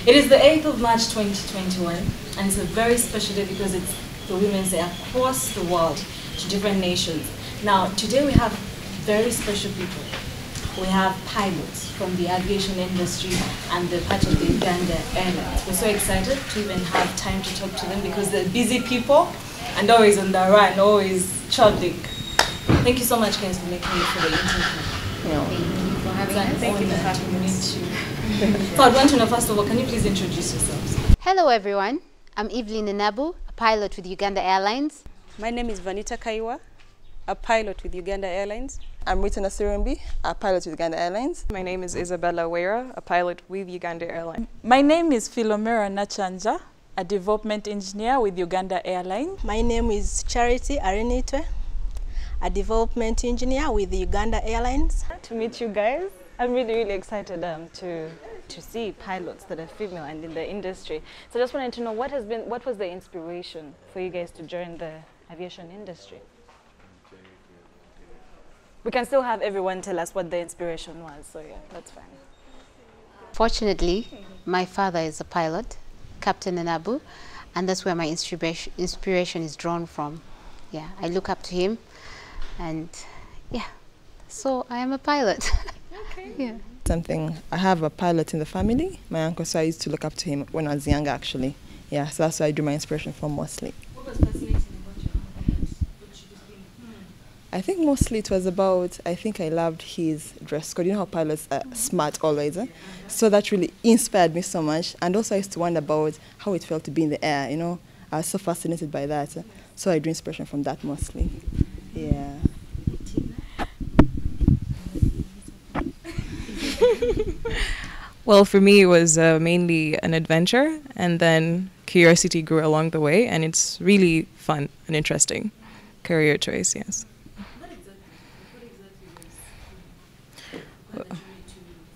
It is the 8th of March 2021, and it's a very special day because it's the Women's Day across the world to different nations. Now, today we have very special people. We have pilots from the aviation industry and they're part of the Uganda Airlines. We're so excited to even have time to talk to them because they're busy people and always on the run, always traveling. Thank you so much, guys, for making it for the interview. No. Thank you for having us. Thank you for having me. So I'd want to know, first of all, can you please introduce yourselves? Hello everyone, I'm Evelyn Nabu, a pilot with Uganda Airlines. My name is Vanita Kaiwa, a pilot with Uganda Airlines. I'm Rita Nasirumbi, a pilot with Uganda Airlines. My name is Isabella Wera, a pilot with Uganda Airlines. My name is Philomera Nachanja, a development engineer with Uganda Airlines. My name is Charity Arenitwe, a development engineer with Uganda Airlines. To meet you guys. I'm really excited to see pilots that are female and in the industry. So I just wanted to know what was the inspiration for you guys to join the aviation industry? We can still have everyone tell us what the inspiration was, so yeah, that's fine. Fortunately, my father is a pilot, Captain Nabu, and that's where my inspiration is drawn from. Yeah, I look up to him, and yeah, so I am a pilot. Okay. Yeah. Something, I have a pilot in the family, my uncle, so I used to look up to him when I was younger actually. Yeah, so that's where I drew my inspiration from mostly. What was fascinating about your uncle? What you just think, I think mostly it was about, I think I loved his dress code. You know how pilots are smart always. So that really inspired me so much. And also I used to wonder about how it felt to be in the air, you know. I was so fascinated by that. So I drew inspiration from that mostly. Yeah. Well, for me, it was mainly an adventure, and then curiosity grew along the way, and it's really fun and interesting career choice, yes. what exactly was to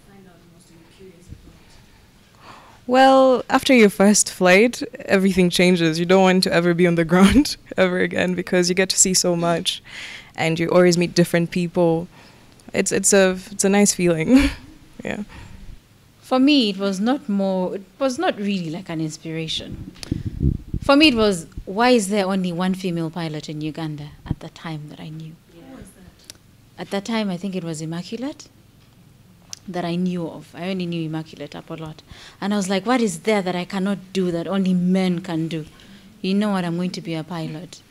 find out most of you curious about? Well, after your first flight, everything changes. You don't want to ever be on the ground ever again because you get to see so much, and you always meet different people. It's a nice feeling. Yeah. For me, it was not really like an inspiration. For me, it was, why is there only one female pilot in Uganda at the time that I knew? Yeah. Who was that? At that time, I think it was Immaculate that I knew of. I only knew Immaculate up a lot. And I was like, what is there that I cannot do that only men can do? You know what, I'm going to be a pilot.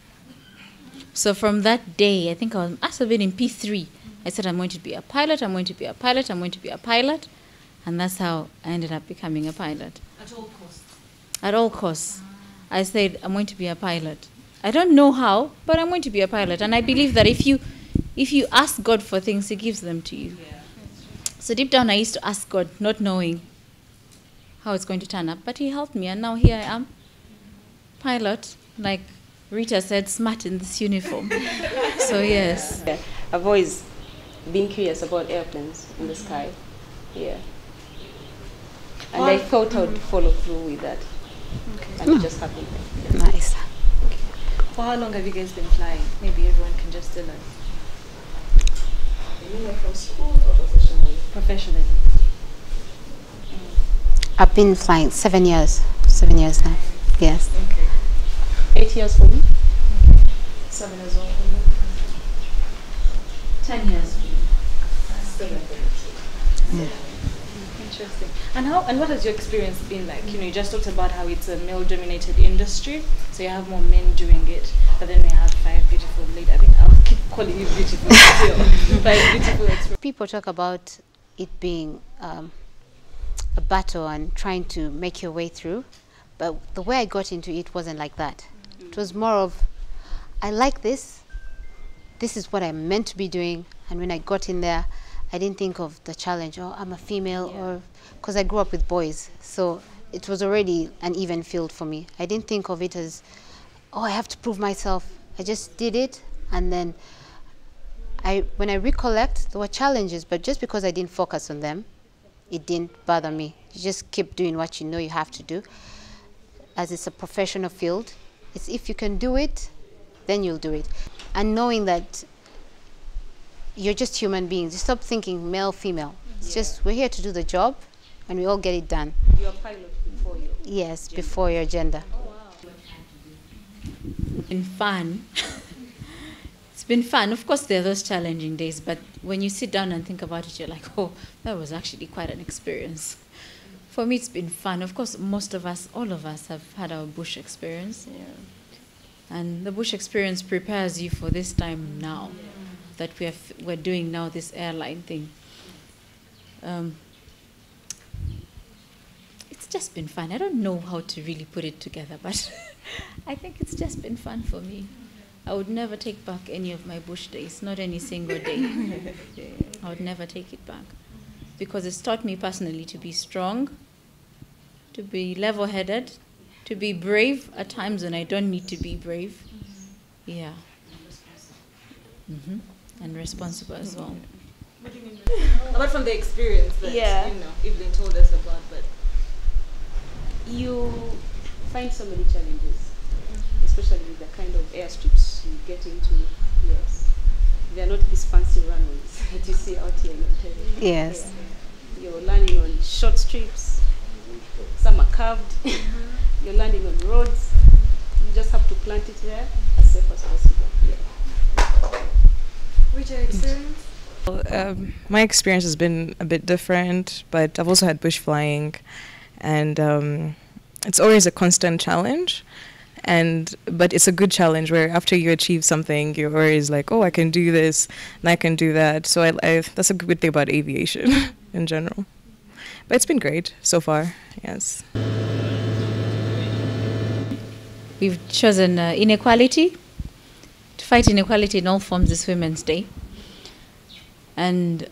So from that day, I think I must have been in P3. I said, I'm going to be a pilot, I'm going to be a pilot, I'm going to be a pilot. And that's how I ended up becoming a pilot. At all costs? At all costs. I said, I'm going to be a pilot. I don't know how, but I'm going to be a pilot. And I believe that if you ask God for things, He gives them to you. Yeah. So deep down, I used to ask God, not knowing how it's going to turn up. But He helped me, and now here I am, pilot, like Rita said, smart in this uniform. So yes. Yeah. I've always been curious about airplanes in the sky. Yeah. And I thought I would follow through with that. Okay. And it just happened. Nice. For how long have you guys been flying? Maybe everyone can just tell us. From school or professionally? Professionally. I've been flying 7 years. 7 years now. Yes. Okay. 8 years for me. 7 years old for me. 10 years. Yeah. Interesting. And what has your experience been like? You know, you just talked about how it's a male-dominated industry, so you have more men doing it, but then we have 5 beautiful ladies. I think I'll keep calling you beautiful still. 5 beautiful experiences. People talk about it being a battle and trying to make your way through, but the way I got into it wasn't like that. It was more of, I like this. This is what I'm meant to be doing, and when I got in there, I didn't think of the challenge, oh, I'm a female, or because I grew up with boys, so it was already an even field for me. I didn't think of it as, oh, I have to prove myself. I just did it, and then when I recollect, there were challenges, but just because I didn't focus on them, it didn't bother me. You just keep doing what you know you have to do. As it's a professional field, it's if you can do it, then you'll do it. And knowing that you're just human beings. You stop thinking male, female. It's just, we're here to do the job, and we all get it done. You're a pilot. Yes, before your gender. Been fun. It's been fun. Of course, there are those challenging days, but when you sit down and think about it, you're like, oh, that was actually quite an experience. For me, it's been fun. Of course, most of us, all of us, have had our bush experience. Yeah. And the bush experience prepares you for this time now that we're doing now, this airline thing. It's just been fun. I don't know how to really put it together, but I think it's just been fun for me. I would never take back any of my bush days, not any single day. I would never take it back, because it's taught me personally to be strong, to be level-headed, to be brave at times when I don't need to be brave. Yeah. And responsible as well. Apart from the experience that Evelyn told us about, but You find so many challenges, especially with the kind of airstrips you get into. Yes, they are not these fancy runways that you see out here in Ontario. Yes. Yeah. You're landing on short strips. Some are curved. You're landing on roads. You just have to plant it there as safe as possible. Yeah. which your experience? My experience has been a bit different, but I've also had bush flying, and it's always a constant challenge. But it's a good challenge where after you achieve something, you're always like, oh, I can do this and I can do that. So that's a good thing about aviation in general. But it's been great so far, yes. We've chosen inequality, to fight inequality in all forms this Women's Day. And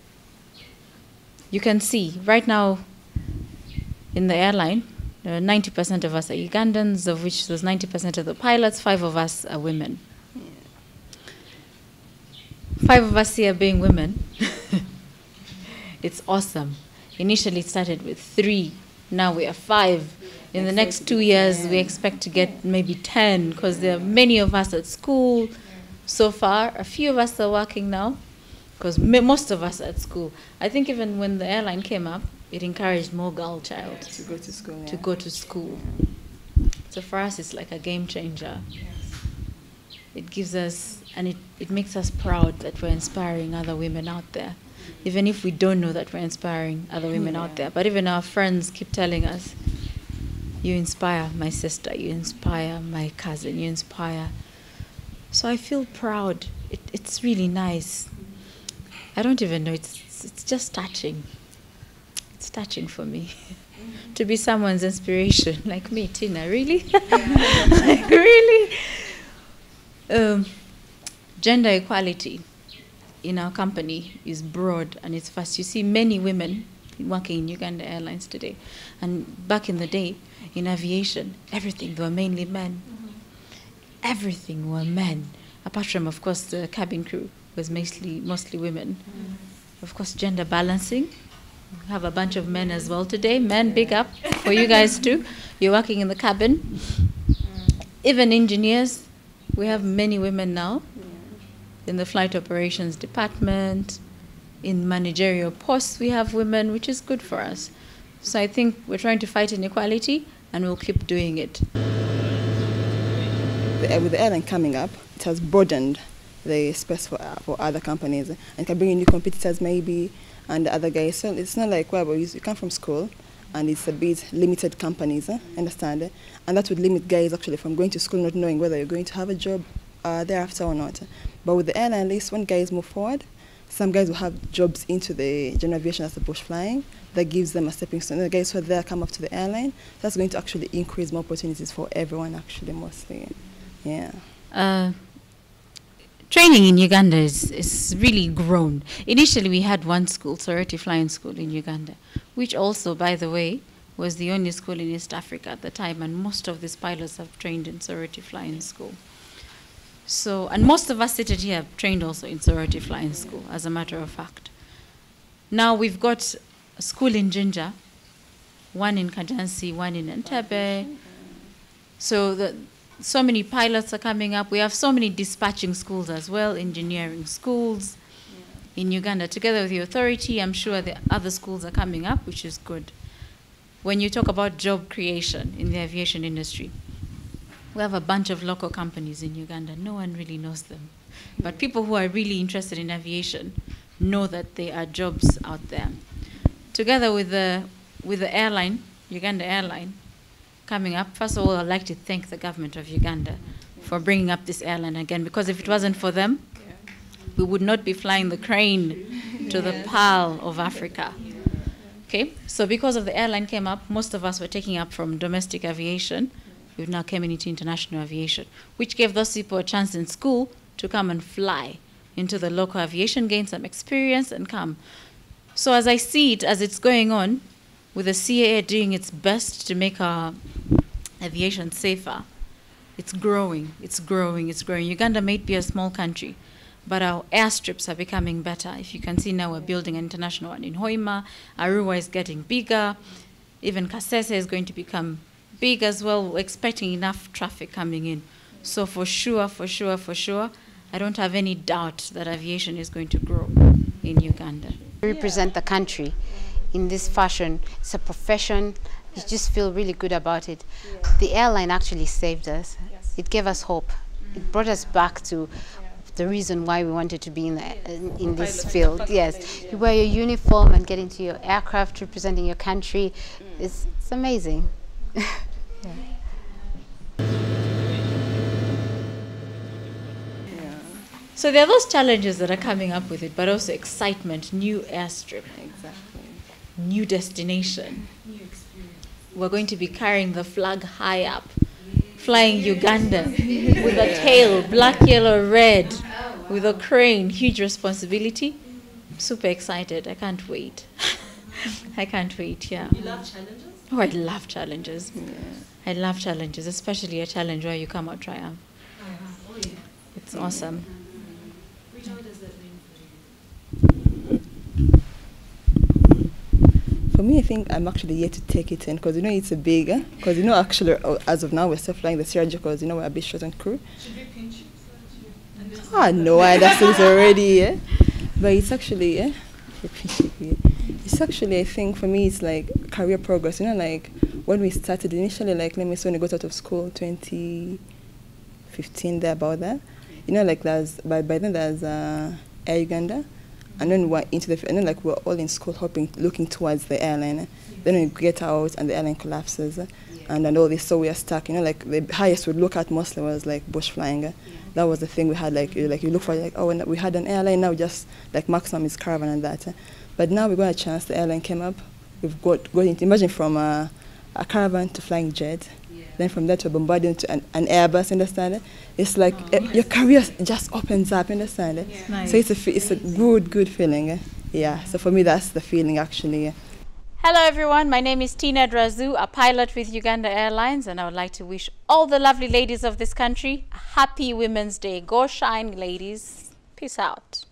you can see right now in the airline, 90% of us are Ugandans, of which there's 90% of the pilots, 5 of us are women. 5 of us here being women. It's awesome. Initially it started with 3, now we are 5. In the next 2 years, we expect to get maybe 10, because there are many of us at school so far. A few of us are working now, because most of us are at school. I think even when the airline came up, it encouraged more girl child to go to school. Yeah. to go to school. So for us, it's like a game changer. It gives us, and it makes us proud that we're inspiring other women out there, even if we don't know that we're inspiring other women out there. But even our friends keep telling us, you inspire my sister, you inspire my cousin, you inspire. So I feel proud. It's really nice. I don't even know, it's just touching. It's touching for me to be someone's inspiration, like me, Tina, really? Like, really? Gender equality in our company is broad and it's vast. You see many women working in Uganda Airlines today. And back in the day, in aviation, everything, there were mainly men. Everything were men. Apart from, of course, the cabin crew was mostly women. Of course, gender balancing. We have a bunch of men as well today. Men, big up for you guys too. You're working in the cabin. Even engineers, we have many women now in the flight operations department. In managerial posts, we have women, which is good for us. So I think we're trying to fight inequality, and we'll keep doing it. With the airline coming up, it has broadened the space for other companies, and can bring in new competitors maybe, and the other guys. So it's not like, well, you come from school, and it's a bit limited companies, understand? And that would limit guys actually from going to school not knowing whether you're going to have a job thereafter or not. But with the airline, at least when guys move forward, some guys will have jobs into the general aviation as the bush flying. That gives them a stepping stone. The guys who are there come up to the airline. That's going to actually increase more opportunities for everyone, actually, mostly. Yeah. Training in Uganda is really grown. Initially, we had one school, Sorority Flying School in Uganda, which also, by the way, was the only school in East Africa at the time, and most of these pilots have trained in Sorority Flying School. So, and most of us seated here have trained also in Sorority Flying School, as a matter of fact. Now we've got a school in Jinja, one in Kajansi, one in Entebbe. So many pilots are coming up. We have so many dispatching schools as well, engineering schools in Uganda. Together with the authority, I'm sure the other schools are coming up, which is good. when you talk about job creation in the aviation industry, we have a bunch of local companies in Uganda. No one really knows them. But people who are really interested in aviation know that there are jobs out there. Together with the airline, Uganda Airline, coming up, first of all, I'd like to thank the government of Uganda for bringing up this airline again, because if it wasn't for them, we would not be flying the crane to the Pearl of Africa. Okay, so because of the airline came up, most of us were taking up from domestic aviation. We've now came into international aviation, which gave those people a chance in school to come and fly into the local aviation, gain some experience and come. So as I see it, as it's going on, with the CAA doing its best to make our aviation safer, it's growing, it's growing, it's growing. Uganda might be a small country, but our airstrips are becoming better. If you can see now, we're building an international one in Hoima. Arua is getting bigger. Even Kasese is going to become big as well. We're expecting enough traffic coming in. So for sure, I don't have any doubt that aviation is going to grow in Uganda. We represent the country in this fashion. It's a profession. You just feel really good about it. The airline actually saved us. It gave us hope. It brought us back to the reason why we wanted to be in this field. Yes, you wear your uniform and get into your aircraft representing your country. It's amazing. So there are those challenges that are coming up with it, but also excitement, new airstrip, new destination. We're going to be carrying the flag high up, flying Uganda with a tail, black, yellow, red, with a crane, huge responsibility. Super excited. I can't wait. I can't wait, yeah. You love challenges? Oh, I love challenges. Yeah. I love challenges, especially a challenge where you come out triumph. Oh, yeah. It's awesome. Which one does that mean for you? For me, I think I'm actually yet to take it in, because it's a big, because actually as of now we're still flying the CRJ, because we're a bit short on crew. Should we pinch you? No, that's it already, But it's actually, it's actually, I think for me it's like career progress. Like when we started initially, like let me say when I got out of school, 2015, there about that. Like there's by then there's Air Uganda. And then we're into the, and then like we're all in school looking towards the airline. Then we get out and the airline collapses, and then all this, so we are stuck. Like the highest we'd look at mostly was like bush flying. That was the thing we had. Like you look for we had an airline, now just like maximum is caravan and that. But now we got a chance. The airline came up. We've got into, imagine from a caravan to flying jet. Then from there to a Bombadier to an Airbus, understand? It's like your career just opens up, understand? Nice. So it's a good feeling. Yeah, so for me that's the feeling actually. Hello everyone, my name is Tina Drazu, a pilot with Uganda Airlines, and I would like to wish all the lovely ladies of this country a happy Women's Day. Go shine, ladies. Peace out.